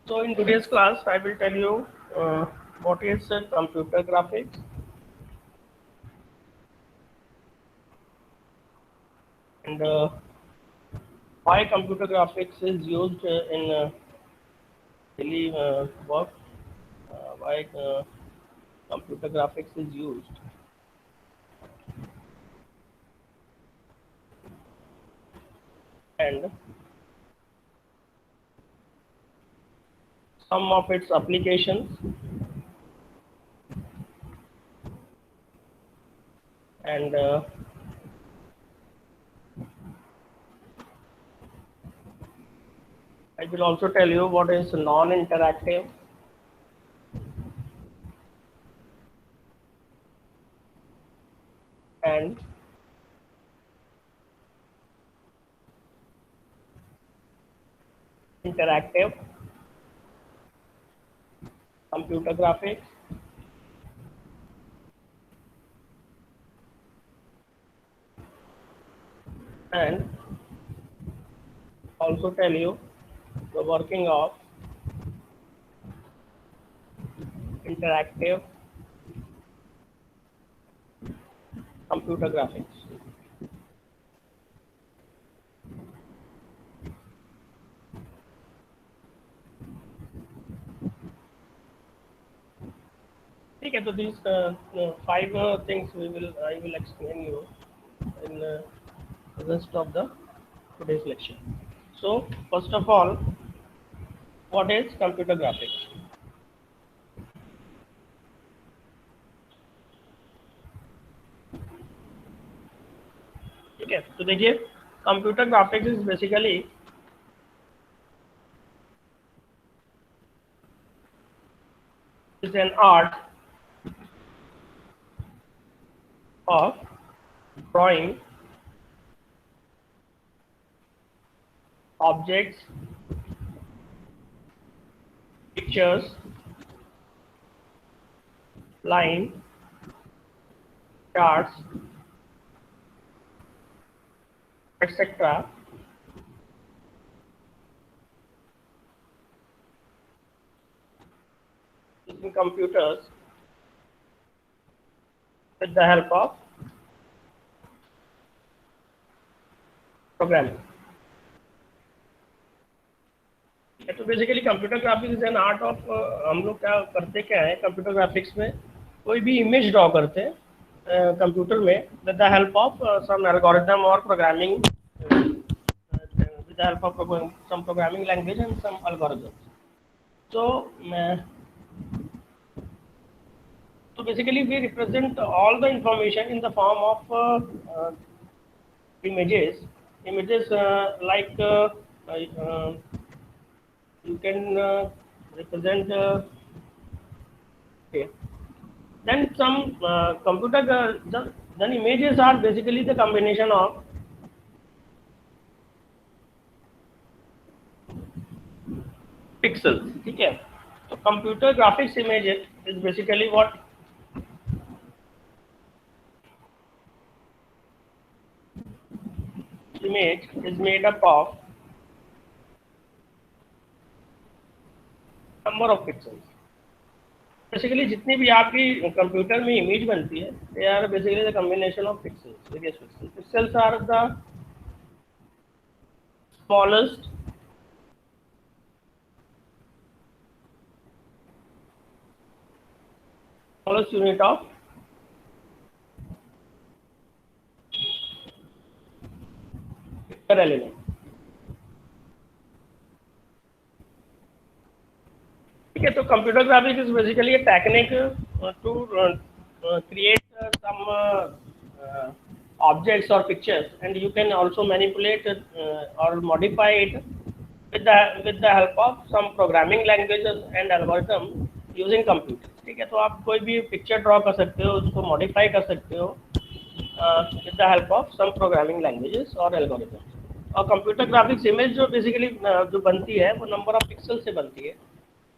So in today's class, I will tell you what is computer graphics and why computer graphics is used in daily work. Why computer graphics is used, and some of its applications, and I will also tell you what is non-interactive and interactive computer graphics, and also tell you the working of interactive computer graphics. ठीक है, तो these five things I will explain you in the rest of the today's lecture. So first of all, what is computer graphics? ठीक है, तो देखिए computer graphics is basically is an art of drawing objects, pictures, line, charts, etc. using computers with the help of programming. तो basically computer graphics is an art of हम लोग क्या करते क्या है कंप्यूटर ग्राफिक्स में कोई भी इमेज ड्रॉ करते हैं कंप्यूटर में with the help of some algorithm और programming with the help of some programming language and some algorithms. So, so basically we represent all the information in the form of images. Images you can represent. Okay. Then some then images are basically the combination of pixels. ठीक है, तो computer graphics image is basically what image is made up of number of pixels. Basically जितनी भी आपकी computer में image बनती है they are basically the combination of pixels. Various pixels. Pixels are the smallest unit of picture element. ठीक है, तो computer graphics is basically a technique to create some objects or pictures, and you can also manipulate or modify it with the help of some programming languages and algorithm using computer. ठीक है, तो आप कोई भी picture draw कर सकते हो, उसको मॉडिफाई कर सकते हो with the help of some programming languages or algorithms. और कंप्यूटर ग्राफिक्स इमेज जो बेसिकली जो बनती है वो नंबर ऑफ पिक्सल से बनती है.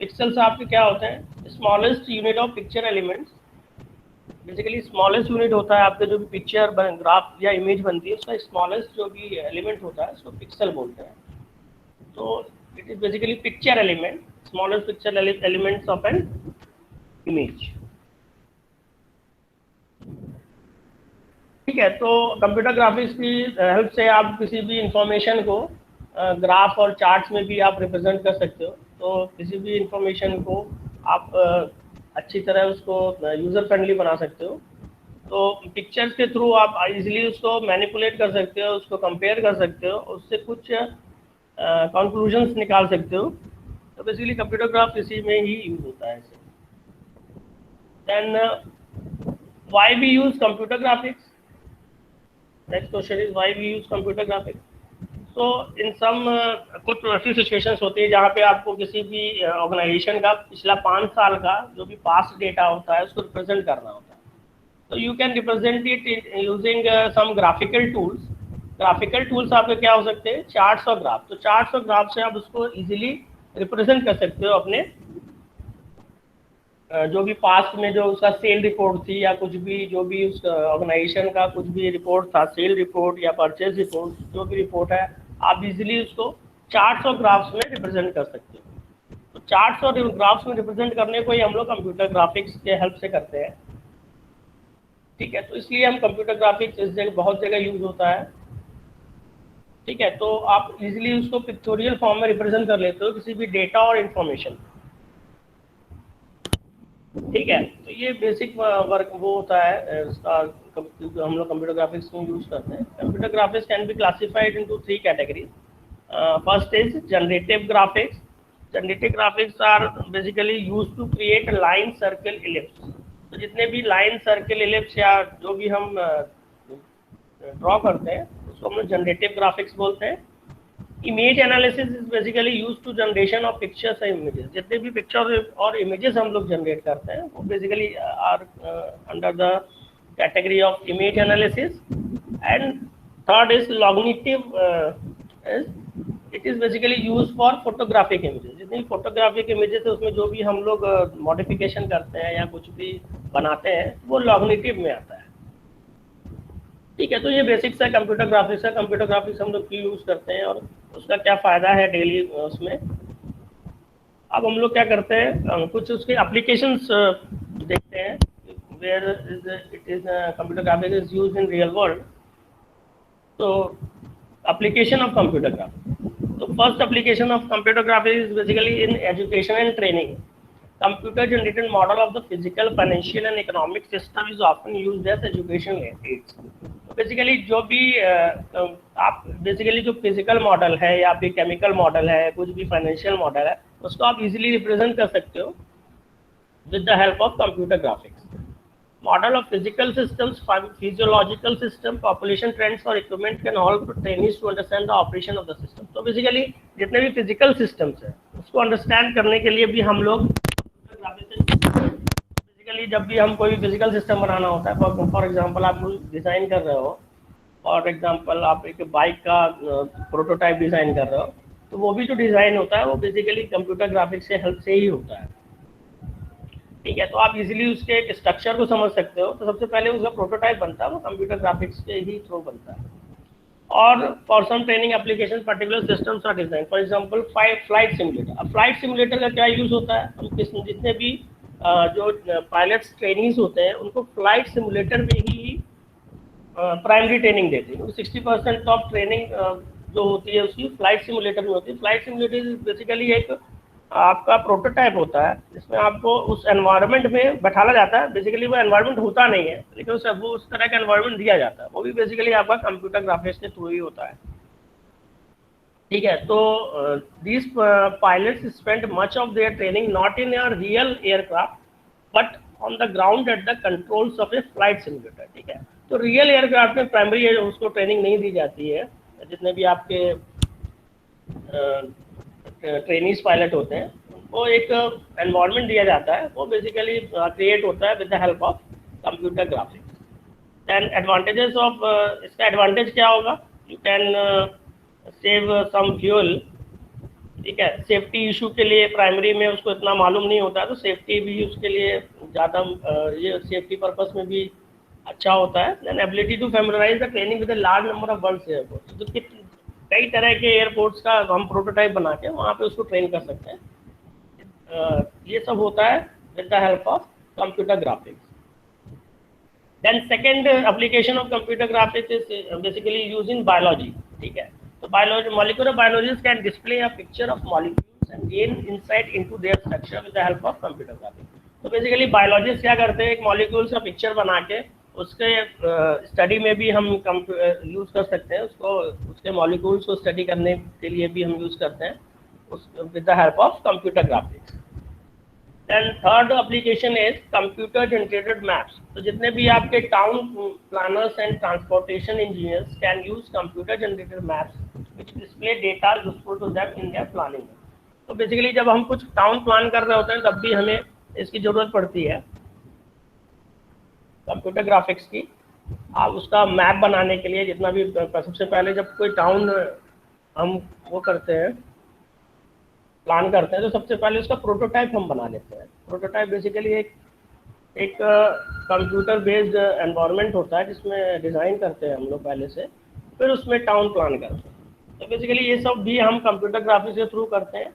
पिक्सल्स आपके क्या होते हैं? Smallest unit of picture elements. Basically smallest unit होता है आपके जो भी पिक्चर ग्राफ या इमेज बनती है उसका स्मॉलेस्ट जो भी एलिमेंट होता है उसको पिक्सल बोलते हैं. तो it is basically picture element smallest picture elements of an image. ठीक है, तो कंप्यूटर ग्राफिक्स की हेल्प से आप किसी भी इंफॉर्मेशन को ग्राफ और चार्ट्स में भी आप रिप्रेजेंट कर सकते हो। तो किसी भी इंफॉर्मेशन को आप अच्छी तरह उसको यूज़र फ्रेंडली बना सकते हो। तो पिक्चर्स के थ्रू आप इजीली उसको मैनिपुलेट कर सकते हो, उसको कंपेयर कर सकते हो, उससे कुछ कंक्लूजन्स निकाल सकते हो। तो बेसिकली कंप्यूटर ग्राफ इसी में ही यूज होता है। Then why we use computer graphics? Next question is why we use computer graphics. तो इन सम कुछ ऐसी सिचुएशंस होती है जहाँ पे आपको किसी भी ऑर्गेनाइजेशन का पिछला 5 साल का जो भी पास्ट डेटा होता है उसको रिप्रेजेंट करना होता है। तो you can represent it using some graphical tools. Graphical tools आपके क्या हो सकते हैं? चार्ट्स और ग्राफ। तो चार्ट्स और ग्राफ से आप उसको इजीली रिप्रेजेंट कर सकते हो अपने जो भी पास्ट में जो उसका सेल रिपोर्ट थी या कुछ भी जो भी उस ऑर्गेनाइजेशन का कुछ भी रिपोर्ट था, सेल रिपोर्ट या परचेज रिपोर्ट, जो भी रिपोर्ट है आप इजीली उसको चार्ट्स और ग्राफ्स में रिप्रेजेंट कर सकते हो। तो चार्ट्स और ग्राफ्स में रिप्रेजेंट करने को ही हम लोग कंप्यूटर ग्राफिक्स के हेल्प से करते हैं। ठीक है, तो इसलिए हम कंप्यूटर ग्राफिक्स इस जगह बहुत जगह यूज होता है। ठीक है, तो आप इजीली उसको पिक्टोरियल फॉर्म में रिप्रेजेंट कर लेते हो किसी भी डेटा और इंफॉर्मेशन। ठीक है, तो ये बेसिक वर्क वो होता है इसका हम लोग कंप्यूटर ग्राफिक्स में यूज करते हैं। Computer graphics can be classified into 3 categories. First is generative graphics. Generative graphics are basically used to create line, circle, ellipse. तो जितने भी लाइन, सर्कल, इलिप्स या जो भी हम ड्रॉ करते हैं उसको हम लोग जनरेटिव ग्राफिक्स बोलते हैं। Image analysis is basically used to generation of pictures and images. जितने भी पिक्चर और इमेजेस हम लोग जनरेट करते हैं वो basically are under the category of image analysis. And third is cognitive. It is basically use for photographic images. जितनी photographic images है उसमें जो भी हम लोग मॉडिफिकेशन करते हैं या कुछ भी बनाते हैं वो लॉग्निटिव में आता है। ठीक है, तो ये बेसिक्स है कंप्यूटर ग्राफिक्स है। कंप्यूटर ग्राफिक्स हम लोग क्यों यूज करते हैं और उसका क्या फ़ायदा है डेली उसमें। अब हम लोग क्या करते हैं, कुछ उसके एप्लीकेशंस देखते हैं। Where it is computer graphics is use in real world. तो एप्लीकेशन ऑफ कंप्यूटर ग्राफिक्स। तो first application of computer graphics is basically in education and training. Computer generated model of the physical, financial and economic system is often used as education aids. Basically जो भी आप basically जो physical model है या फिर chemical model है, कुछ भी फाइनेंशियल मॉडल है, उसको आप इजीली रिप्रेजेंट कर सकते हो with the help of computer graphics. Model of physical systems, physiological system, population trends और equipment can help trainees to understand the operation of the system. तो बेसिकली जितने भी फिजिकल सिस्टम्स है उसको अंडरस्टैंड करने के लिए भी हम लोग बेसिकली जब भी हम कोई फिजिकल सिस्टम बनाना होता है, फॉर एग्जांपल आप डिज़ाइन कर रहे हो, फॉर एग्जांपल आप एक बाइक का प्रोटोटाइप डिज़ाइन कर रहे हो, तो वो भी जो डिज़ाइन होता है वो बेसिकली कंप्यूटर ग्राफिक्स से हेल्प से ही होता है। ठीक है, तो आप इजीली उसके एक स्ट्रक्चर को समझ सकते हो। तो सबसे पहले उसका प्रोटोटाइप बनता है वो कंप्यूटर ग्राफिक्स के ही थ्रू बनता है। और for some training application particular systems are design, for example flight simulator. अब फ्लाइट सिमुलेटर का क्या यूज़ होता है, हम जितने भी जो पायलट्स ट्रेनिंग्स होते हैं उनको फ्लाइट सिमुलेटर में ही प्राइमरी ट्रेनिंग देते हैं। 60% ऑफ ट्रेनिंग जो होती है उसकी फ्लाइट सिमुलेटर में होती है। फ्लाइट सिमुलेटर बेसिकली एक आपका प्रोटोटाइप होता है जिसमें आपको उस एनवायरनमेंट में बैठाला जाता है। बेसिकली वो एनवायरनमेंट होता नहीं है लेकिन वो उस तरह का एनवायरनमेंट दिया जाता है, वो भी बेसिकली आपका कंप्यूटर ग्राफिक्स के थ्रू ही होता है। ठीक है, तो these pilots spent much of their training not in a real aircraft but on the ground at the controls of a flight simulator। ठीक है, तो रियल एयरक्राफ्ट में प्राइमरी उसको ट्रेनिंग नहीं दी जाती है। जितने भी आपके ट्रेनिंग पायलट होते हैं वो एक एनवायरनमेंट दिया जाता है, वो बेसिकली क्रिएट होता है with the help of computer graphics. Then advantages of इसका एडवांटेज क्या होगा, you can save some fuel. ठीक है, सेफ्टी इशू के लिए प्राइमरी में उसको इतना मालूम नहीं होता है तो सेफ्टी भी उसके लिए ज़्यादा ये सेफ्टी पर्पस में भी अच्छा होता है। Then ability to familiarize the training with a large number of world airports. तो कई तरह के एयरपोर्ट्स का हम प्रोटोटाइप बना के वहाँ पे उसको ट्रेन कर सकते हैं। ये सब होता है with the help of computer graphics. Then second application of computer graphics is basically used in biology. ठीक है, तो biology, molecular biologists can display a picture of molecules and gain insight into their structure with the help of computer graphics. तो basically biologist क्या करते हैं, एक molecules का picture बना के उसके स्टडी में भी हम यूज़ कर सकते हैं, उसको उसके मॉलिक्यूल्स को स्टडी करने के लिए भी हम यूज़ करते हैं उस with the help of computer graphics. Then third application is computer generated maps. तो जितने भी आपके town planners and transportation engineers can use computer generated maps which display data useful to them in their planning. तो basically जब हम कुछ town plan कर रहे होते हैं तब भी हमें इसकी जरूरत पड़ती है कंप्यूटर ग्राफिक्स की। आप उसका मैप बनाने के लिए जितना भी, सबसे पहले जब कोई टाउन हम वो करते हैं, प्लान करते हैं, तो सबसे पहले उसका प्रोटोटाइप हम बना लेते हैं। प्रोटोटाइप बेसिकली एक कंप्यूटर बेस्ड एनवायरनमेंट होता है जिसमें डिज़ाइन करते हैं हम लोग पहले से, फिर उसमें टाउन प्लान करते हैं। तो बेसिकली ये सब भी हम कंप्यूटर ग्राफिक्स के थ्रू करते हैं।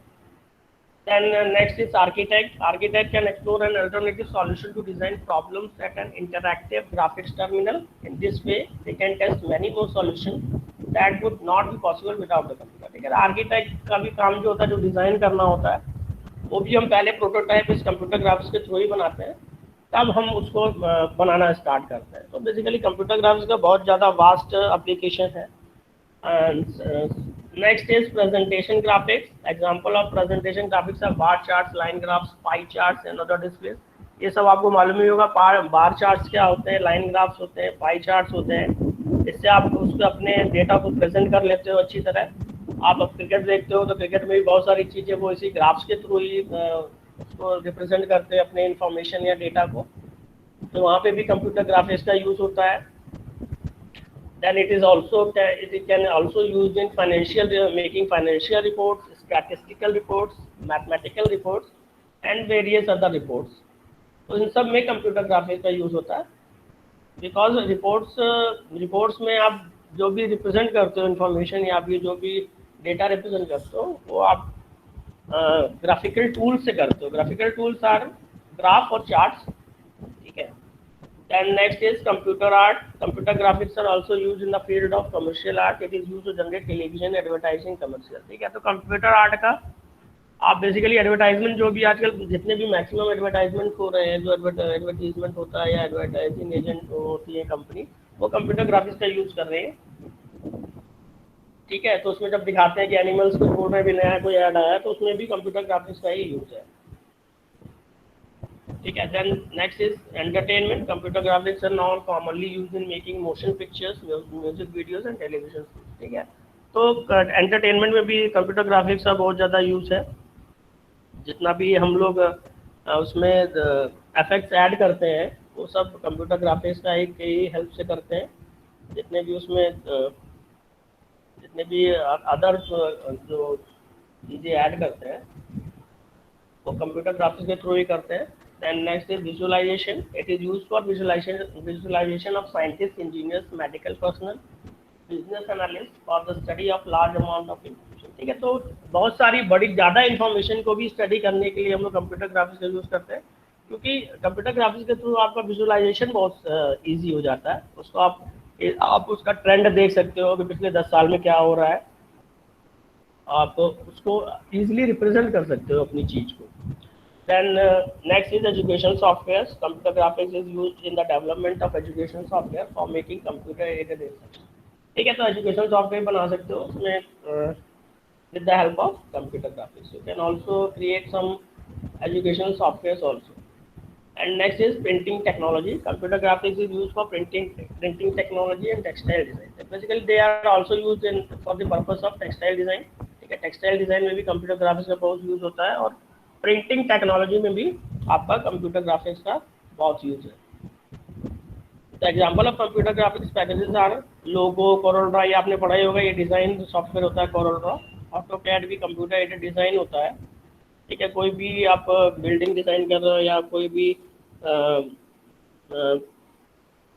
Then next is architect. Architect can explore an alternative solution to design problems at an interactive graphics terminal. In this way, they can test many more solutions that would not be possible without the computer. ठीक है, architect का भी काम जो होता है, जो design करना होता है, वो भी हम पहले प्रोटोटाइप इस कंप्यूटर ग्राफिक्स के थ्रू ही बनाते हैं, तब हम उसको बनाना स्टार्ट करते हैं। तो बेसिकली कंप्यूटर ग्राफिक्स का बहुत ज़्यादा वास्ट एप्लीकेशन है। Next is presentation graphics. Example of presentation graphics are bar charts, line graphs, pie charts and other displays. ये सब आपको मालूम ही होगा। बार चार्ट्स क्या होते हैं, लाइन ग्राफ्स होते हैं, पाई चार्ट्स होते हैं। इससे आप उसको अपने डेटा को प्रेजेंट कर लेते हो अच्छी तरह। आप अब क्रिकेट देखते हो तो क्रिकेट में भी बहुत सारी चीज़ें वो इसी ग्राफ्स के थ्रू ही उसको रिप्रेजेंट करते हैं अपने इंफॉर्मेशन या डेटा को। तो वहाँ पे भी कंप्यूटर ग्राफिक्स का यूज़ होता है। Then it can also used in making financial reports, statistical reports, mathematical reports and various other reports. तो इन सब में कंप्यूटर ग्राफिक्स का यूज़ होता है। बिकॉज रिपोर्ट्स में आप जो भी रिप्रेजेंट करते हो इंफॉर्मेशन या भी जो भी डेटा रिप्रेजेंट करते हो, वो आप ग्राफिकल टूल से करते हो। ग्राफिकल टूल्स आर ग्राफ और चार्ट्स। ठीक है। And next is computer art. Computer graphics are also used in the field of commercial art. It is used to generate television advertising commercial. ठीक है, तो computer art का आप basically advertisement, जो भी आजकल जितने भी मैक्सिमम एडवर्टाइजमेंट हो रहे हैं, जो एडवर्टीजमेंट होता है या एडवर्टाइजिंग एजेंट होती है कंपनी, वो कंप्यूटर ग्राफिक्स का यूज कर रही है। ठीक है, तो उसमें जब दिखाते हैं कि एनिमल्स के फूड में भी नया कोई ऐड आया, तो उसमें भी कंप्यूटर ग्राफिक्स का ही यूज है। ठीक है। Then next is entertainment. Computer graphics are now commonly used in making motion pictures, music videos and television. ठीक है, तो एंटरटेनमेंट में भी कंप्यूटर ग्राफिक्स का बहुत ज़्यादा यूज है। जितना भी हम लोग उसमें इफेक्ट्स ऐड करते हैं, वो सब कंप्यूटर ग्राफिक्स का ही हेल्प से करते हैं। जितने भी उसमें जितने भी अदर जो चीज़ें ऐड करते हैं, वो कंप्यूटर ग्राफिक्स के थ्रू ही करते हैं। Then next is visualization. It is used for visualization of scientists, engineers, medical personnel, business analysts for the study of large amount of information. ठीक है, तो बहुत सारी बड़ी ज़्यादा इंफॉर्मेशन को भी स्टडी करने के लिए हम लोग कंप्यूटर ग्राफिक्स का यूज़ करते हैं, क्योंकि कंप्यूटर ग्राफिक्स के थ्रू आपका विजुअलाइजेशन बहुत ईजी हो जाता है। उसको आप उसका ट्रेंड देख सकते हो कि पिछले 10 साल में क्या हो रहा है, आप उसको ईजिली रिप्रेजेंट कर सकते हो अपनी चीज़ को। Then next is education software. Computer graphics is used in the development of education software for making computer aided instruction. ठीक है, तो एजुकेशन सॉफ्टवेयर बना सकते हो उसमें with the help of computer graphics. You can also create some education softwares also. And next is printing technology. Computer graphics is used for printing technology and textile design. Basically, they are also used for the purpose of textile design. ठीक है, textile design में भी computer graphics का बहुत use होता है, और printing technology में भी आपका कंप्यूटर ग्राफिक्स का बहुत यूज है। तो example of computer graphics packages are Logo, Corel draw, ये आपने पढ़ा ही होगा, ये डिज़ाइन सॉफ्टवेयर होता है कोरल ड्रॉ। ऑटोकैड भी कंप्यूटर एडेड डिज़ाइन होता है। ठीक है, कोई भी आप बिल्डिंग डिज़ाइन कर रहे हो या कोई भी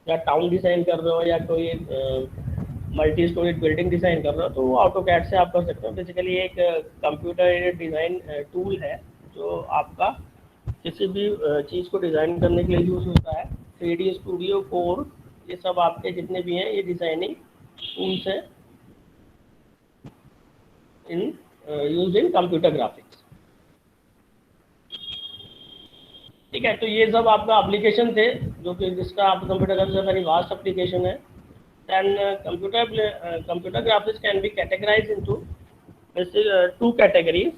या टाउन डिज़ाइन कर रहे हो या कोई मल्टी स्टोरेज बिल्डिंग डिज़ाइन कर रहे हो, तो ऑटोकैड से आप कर सकते हो। बेसिकली एक कंप्यूटर एडेड डिज़ाइन टूल है जो आपका किसी भी चीज़ को डिज़ाइन करने के लिए यूज़ होता है। 3D स्टूडियो, कोर, ये सब आपके जितने भी हैं ये डिज़ाइनिंग टूल्स हैं in use in computer graphics. ठीक है, तो ये सब आपका एप्लीकेशन थे जो कि जिसका आप computer graphics very vast application है। Then computer graphics can be categorize into two categories,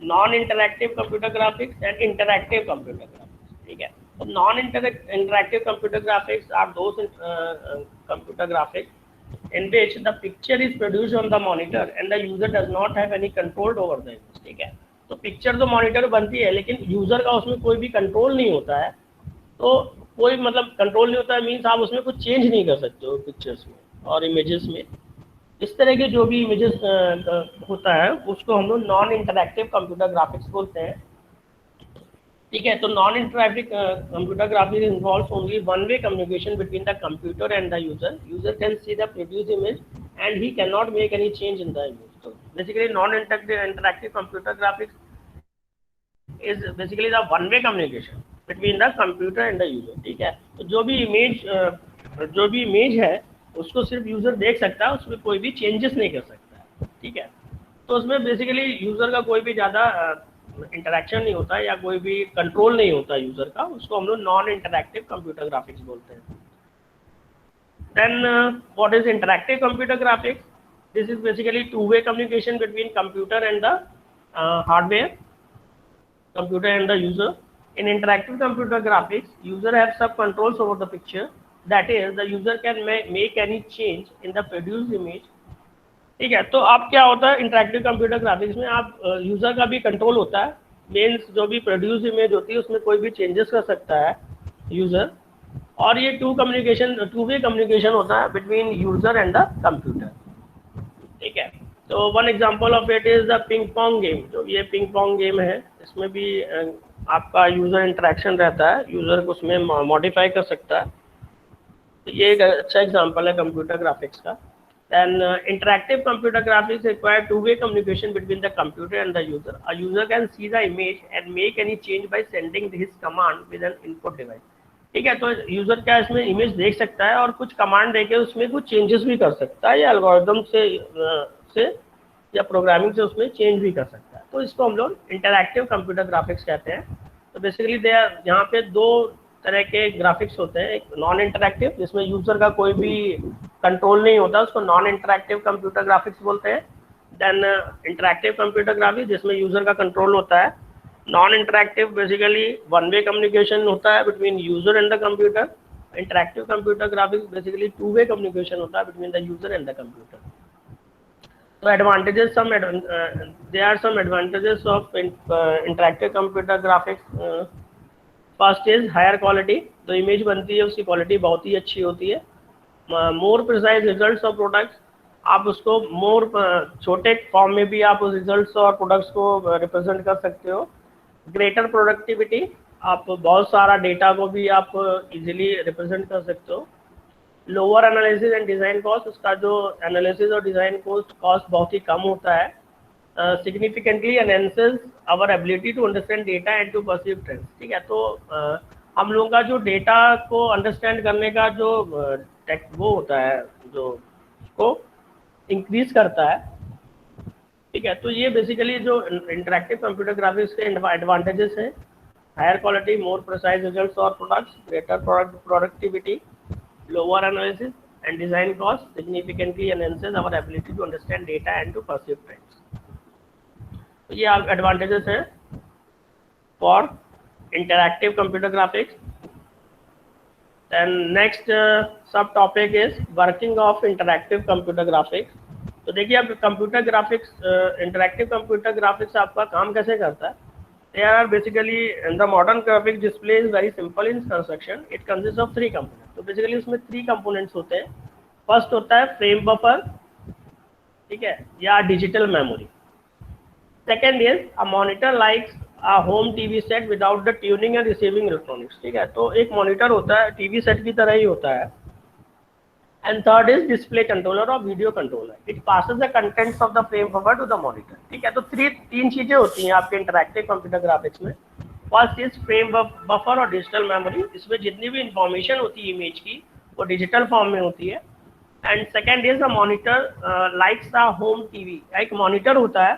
non-interactive computer graphics and interactive computer graphics. ठीक है, तो non-interactive computer graphics are those computer graphics in which the picture is produced on the monitor and the user does not have any control over the image. ठीक है, तो picture तो monitor बनती है लेकिन यूजर का उसमें कोई भी कंट्रोल नहीं होता है। तो कोई मतलब कंट्रोल नहीं होता है मीन्स आप उसमें कुछ चेंज नहीं कर सकते हो पिक्चर्स में और इमेजेस में। इस तरह के जो भी इमेजेस होता है उसको हम लोग नॉन इंटरैक्टिव कंप्यूटर ग्राफिक्स बोलते हैं। ठीक है, तो non interactive computer graphics involves only one way communication between the computer and the user. User can see the produce image and he can not make any change in the image. तो basically non interactive computer graphics is basically the one way communication between the computer and the user. ठीक है, तो जो भी image है उसको सिर्फ user देख सकता है, उसमें कोई भी चेंजेस नहीं कर सकता है। ठीक है, तो उसमें बेसिकली यूजर का कोई भी ज़्यादा इंटरेक्शन नहीं होता है या कोई भी कंट्रोल नहीं होता यूजर का, उसको हम लोग नॉन इंटरैक्टिव कंप्यूटर ग्राफिक्स बोलते हैं। Then what is interactive computer graphics? This is basically two way communication between computer and the hardware, computer and the user. In interactive computer graphics, user have some controls over the picture. That is, the user can make any change in the produced image. ठीक है, तो आप क्या होता है interactive computer graphics में आप user का भी कंट्रोल होता है। मीन्स जो भी प्रोड्यूस इमेज होती है उसमें कोई भी चेंजेस कर सकता है यूजर। और ये टू वे कम्युनिकेशन होता है between user and the computer. ठीक है, तो one example of it is the ping pong game. जो ये पिंग पोंग गेम है इसमें भी आपका यूजर इंटरेक्शन रहता है, यूजर को उसमें मॉडिफाई कर सकता है। तो ये एक अच्छा एग्जांपल है कंप्यूटर ग्राफिक्स का। Then interactive computer graphics require two way communication between the computer and the user. A user can see the image and make any change by sending his command with an input device. ठीक है, तो user क्या इसमें image देख सकता है और कुछ कमांड देके उसमें कुछ चेंजेस भी कर सकता है या एल्गोरिथम से या प्रोग्रामिंग से उसमें चेंज भी कर सकता है। तो इसको हम लोग इंटरैक्टिव कंप्यूटर ग्राफिक्स कहते हैं। तो बेसिकली यहाँ पे दो तरह के ग्राफिक्स होते हैं। एक नॉन इंटरैक्टिव जिसमें यूजर का कोई भी कंट्रोल नहीं होता, उसको नॉन इंटरैक्टिव कंप्यूटर ग्राफिक्स बोलते हैं। देन इंटरैक्टिव कंप्यूटर ग्राफिक्स जिसमें यूजर का कंट्रोल होता है। Non interactive basically one way communication होता है between user and the computer. Interactive computer graphics basically two way communication होता है between the user and the computer. So advantages, there are some advantages of interactive computer graphics. First is higher quality, तो image बनती है उसकी quality बहुत ही अच्छी होती है। मोर प्रिसाइज रिजल्ट्स ऑफ प्रोडक्ट्स, आप उसको मोर छोटे फॉर्म में भी आप उस रिजल्ट्स और प्रोडक्ट्स को रिप्रेजेंट कर सकते हो। ग्रेटर प्रोडक्टिविटी, आप बहुत सारा डेटा को भी आप इजीली रिप्रेजेंट कर सकते हो। Lower analysis and design cost, उसका जो एनालिसिस और डिज़ाइन कॉस्ट बहुत ही कम होता है। Significantly enhances our ability to understand data and to perceive trends. ठीक है, तो हम लोगों का जो डेटा को अंडरस्टैंड करने का जो वो होता है जो उसको इंक्रीज करता है। ठीक है, तो ये बेसिकली जो इंटरैक्टिव कंप्यूटर ग्राफिक्स के एडवांटेजेस हैं, higher quality, more precise results और products, greater productivity, lower analysis and design cost, significantly enhances our ability to understand data and to perceive trends. तो ये advantages हैं for interactive computer graphics. Then next sub topic is working of interactive computer graphics. तो देखिए अब computer graphics, interactive computer graphics आपका काम कैसे करता है। They are basically the modern graphic display is very simple in construction. It consists of 3 components. तो basically उसमें 3 components होते हैं। फर्स्ट होता है फ्रेम बफर, ठीक है, या digital memory. Second is a monitor like a home TV set without the tuning and receiving electronics. ठीक है, तो एक मॉनिटर होता है टीवी सेट की तरह ही होता है and third is display controller और video controller. It passes the contents of the frame buffer to the monitor. ठीक है, तो तीन चीजें होती हैं आपके इंटरैक्टिव कंप्यूटर ग्राफिक्स में. फर्स्ट इज फ्रेम बफर और डिजिटल मेमोरी. इसमें जितनी भी इंफॉर्मेशन होती है इमेज की वो डिजिटल फॉर्म में होती है. And second is the monitor likes the home TV. एक मॉनिटर होता है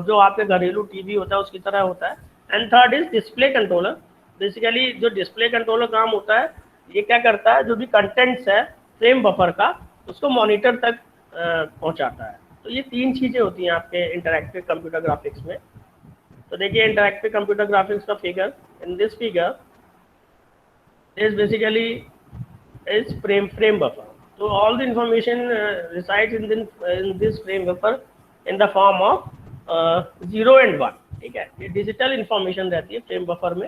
जो आपके घरेलू टीवी होता है उसकी तरह होता है. And third is display controller. Basically जो डिस्प्ले कंट्रोलर काम होता है ये क्या करता है, जो भी कंटेंट्स है फ्रेम बफर का उसको मॉनिटर तक पहुंचाता है. तो ये तीन चीजें होती हैं आपके इंटरैक्टिव कंप्यूटर ग्राफिक्स में. तो देखिए इंटरैक्टिव कंप्यूटर ग्राफिक्स का figure. In this figure is basically is frame buffer. So all the information resides in this frame buffer in the form of 0 and 1. ठीक है, ये डिजिटल इंफॉर्मेशन रहती है frame buffer में.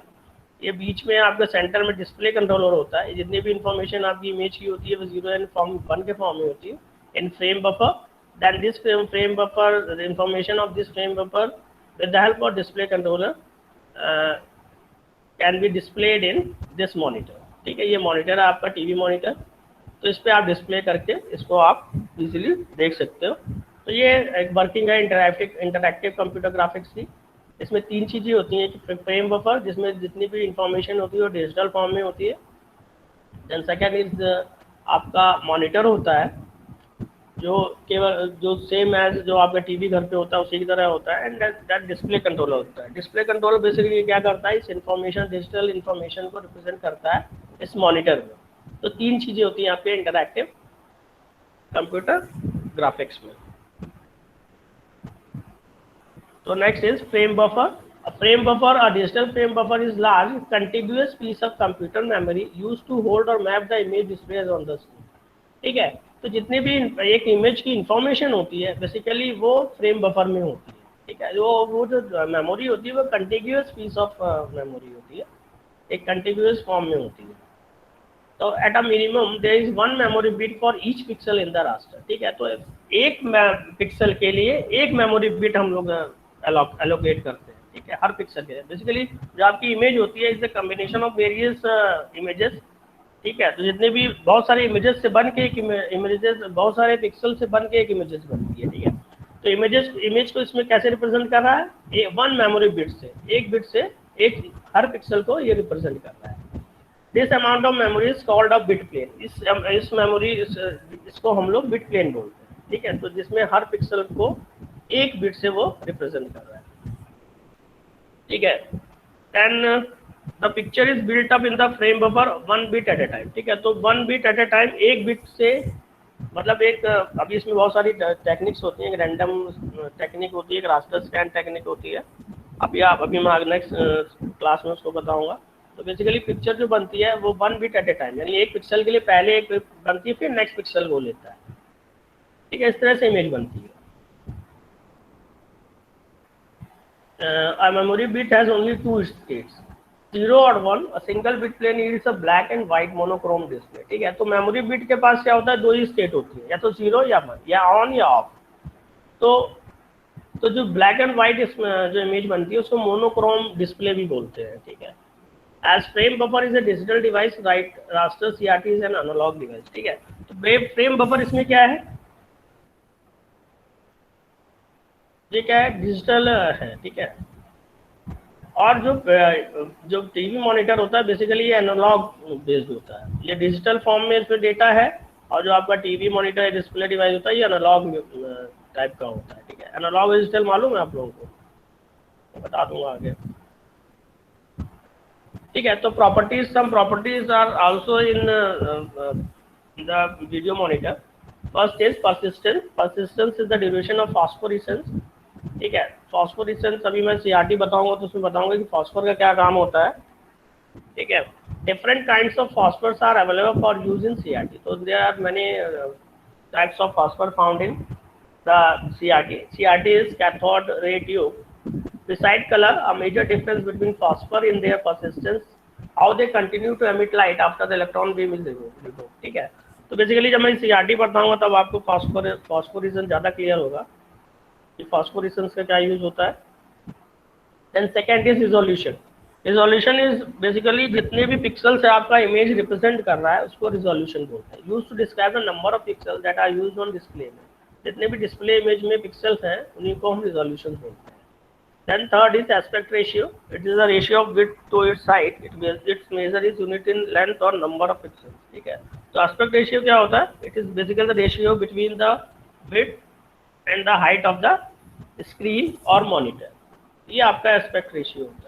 ये बीच में आपका सेंटर में डिस्प्ले कंट्रोलर होता है. जितनी भी इंफॉर्मेशन आपकी इमेज की होती है वो 0 एंड 1 के फॉर्म में होती है in frame buffer. Then this frame buffer, the information of this frame buffer with the help of display controller can be displayed in this monitor. ठीक है, ये मॉनिटर है आपका टीवी मॉनिटर. तो इस पर आप डिस्प्ले करके इसको आप इजीली देख सकते हो. तो ये एक वर्किंग है इंटरैक्टिव कंप्यूटर ग्राफिक्स की. इसमें तीन चीज़ें होती हैं. एक फ्रेम बफर जिसमें जितनी भी इंफॉर्मेशन होती है वो डिजिटल फॉर्म में होती है. देन सेकेंड इज आपका मॉनिटर होता है जो केवल जो सेम एज जो आपका टीवी घर पे होता है उसी की तरह होता है. एंड दैट डिस्प्ले कंट्रोलर होता है. डिस्प्ले कंट्रोलर बेसिकली क्या करता है, इस इंफॉर्मेशन डिजिटल इंफॉर्मेशन को रिप्रेजेंट करता है इस मॉनिटर में. तो तीन चीजें होती हैं आपके इंटरैक्टिव कंप्यूटर ग्राफिक्स में. तो next is frame buffer. A frame buffer, a digital frame buffer is large contiguous piece of computer memory used to hold or map the image displayed on the screen. ठीक है, तो जितनी भी एक image की information होती है basically वो फ्रेम बफर में होती है. ठीक है, वो जो मेमोरी होती है वो कंटिग्यूअस पीस ऑफ मेमोरी होती है, एक कंटिग्यूअस फॉर्म में होती है. तो at a minimum there is one memory bit for each pixel in the raster. ठीक है, तो एक पिक्सल के लिए एक मेमोरी बिट हम लोग एलोकेट करते हैं. ठीक है, हर पिक्सल के लिए. बेसिकली जो आपकी इमेज होती है is the combination of various images. ठीक है, तो जितने भी बहुत सारे इमेजेस से बन के एक इमेजेस, बहुत सारे पिक्सल से बन के एक इमेजेस बनती है. ठीक है, तो इमेज को इसमें कैसे रिप्रेजेंट कर रहा है, वन मेमोरी बिट से, एक बिट से एक हर पिक्सल को ये रिप्रेजेंट कर रहा है. This amount of memory is called a bit plane. इस मेमोरी इसको हम लोग बिट प्लेन बोलते हैं. ठीक है, तो जिसमें हर पिक्सल को एक बिट से वो रिप्रेजेंट कर रहा है. ठीक है, then the picture is built up in the frame buffer 1 bit at a time. ठीक है, तो 1 बिट एट ए टाइम, एक बिट से मतलब एक अभी इसमें बहुत सारी टेक्निक्स होती हैं. एक रैंडम टेक्निक होती है, एक रास्टर स्कैन टेक्निक होती है. अभी मैं नेक्स्ट क्लास में उसको बताऊंगा. तो बेसिकली पिक्चर जो बनती है वो 1 बिट एट ए टाइम, यानी एक पिक्सल के लिए पहले एक बनती है फिर नेक्स्ट पिक्सल को लेता है. ठीक है, इस तरह से इमेज बनती है. A memory bit has only two states, 0 और 1. A single bit plane is a black and white monochrome display. ठीक है, तो मेमोरी बिट के पास क्या होता है, दो ही स्टेट होती है, या तो 0 या 1, या ऑन या ऑफ. तो जो ब्लैक एंड व्हाइट जो इमेज बनती है उसको मोनोक्रोम डिस्प्ले भी बोलते हैं. ठीक है, as frame buffer is a digital device, right raster CRT is an analog device. ठीक है, तो फ्रेम बफर इसमें क्या है, ये क्या है, डिजिटल है. ठीक है, और जो टीवी मॉनिटर होता है बेसिकली ये एनालॉग बेस्ड होता है. ये डिजिटल फॉर्म में इसमें डेटा है, और जो आपका टीवी मॉनिटर डिस्प्ले डिवाइस होता है ये एनालॉग टाइप का होता है. ठीक है, एनालॉग डिजिटल मालूम है आप लोगों को, तो बता दूंगा आगे. ठीक है, तो some properties are also in the video monitor. First is persistence. Persistence is the duration of phosphorescence. ठीक है, फॉस्फोरेसेंस अभी मैं CRT बताऊंगा तो उसमें बताऊंगा कि फॉस्फोर का क्या काम होता है. ठीक है, different kinds of phosphors are available for use in CRT. तो there are many types of phosphor found in the CRT. CRT is cathode ray tube. Besides color, a major difference between phosphor in their persistence, how they continue to emit light after the electron beam is removed. ठीक है, तो basically जब मैं CRT पढ़ाऊंगा तब आपको फॉस्फोरेशन ज़्यादा clear होगा कि फॉस्फोरेशन का क्या यूज होता है. Then second is resolution. Resolution is basically जितने भी पिक्सल से आपका इमेज रिप्रेजेंट कर रहा है उसको रिजोल्यूशन बोलते हैं। Use to describe the number of pixel that are used on display में, जितने भी डिस्प्ले इमेज में पिक्सल्स हैं उन्हीं को हम रिजोल्यूशन बोलते हैं। Then third is aspect ratio, it is the ratio of width to its height, its measure is unit in length और नंबर ऑफ पिक्सल्स। ठीक है, तो एस्पेक्ट रेशियो क्या होता है? It is basically the ratio between the width and the height of the screen और monitor, ये आपका एस्पेक्ट रेशियो होता है।